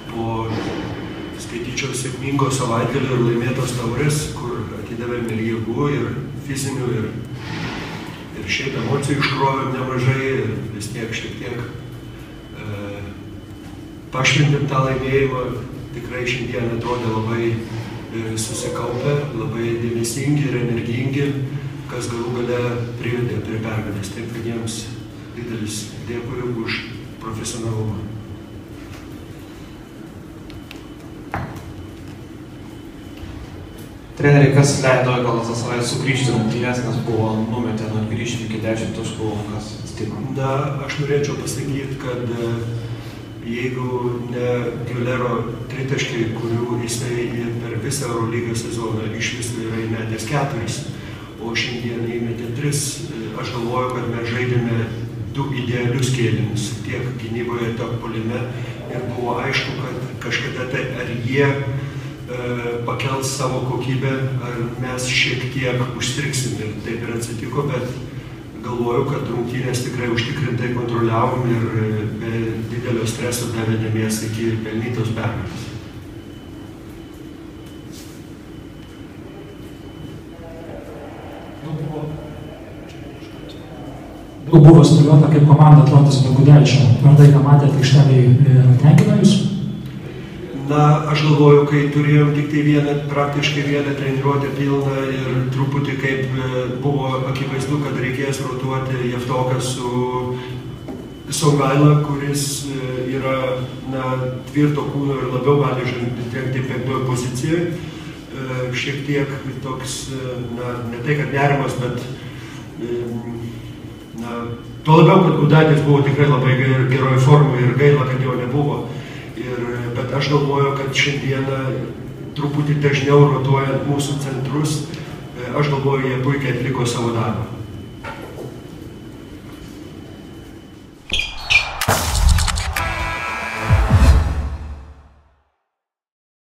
Po, skaityčiau, sėkmingo savaitgalio ir laimėtos taurės, kur atidavėme ir jėgų, ir fizinių, ir šiaip emocijų iškrovėm nemažai, ir vis tiek šiek tiek pašventėm tą laimėjimą. Tikrai šiandien atrodė labai susikaupę, labai dėmesingi ir energingi, kas galų gale privedė prie pergalės. Taip, kad jiems didelis dėkui už profesionalumą. Treneri, kas leido Galatasaray sugrįžti rungtynes, nes buvo numetę nuo grįžti iki 10 taškų, kas atsitiko? Na, aš norėčiau pasakyti, kad jeigu ne Giulero tritaškiai, kurių jisai per visą Eurolygos sezoną iš viso yra įmetęs 4, o šiandien įmetė 3, aš galvoju, kad mes žaidėme 2 idealius kėlinius, tiek gynyboje, tiek puolime, ir buvo aišku, kad kažkada tai ar jie pakels savo kokybę, ar mes šiek tiek užstriksim, ir taip ir atsitiko, bet galvoju, kad rungtynės tikrai užtikrintai kontroliavom ir be didelio streso davedėmės iki pelnytos pergalės. Daug buvo spėliota, kaip komanda atrodys be Gudaičio. Ar tai, ką matėte aikštelėje, tenkina jūs? Na, aš galvoju, kai turėjom tik tai praktiškai vieną treniruotę pilną ir truputį kaip buvo akivaizdu, kad reikės rotuoti Jeftoką su Songaila, kuris yra tvirto kūno ir labiau gali žengti 5 pozicijoje. Šiek tiek toks, ne tai kad nerimas, bet tuo labiau, kad Gudaitis buvo tikrai labai geroj formui ir gaila, kad jo nebuvo. Bet aš galvoju, kad šiandieną truputį dažniau rotuojant mūsų centrus, aš galvoju, jie puikiai atliko savo darbą.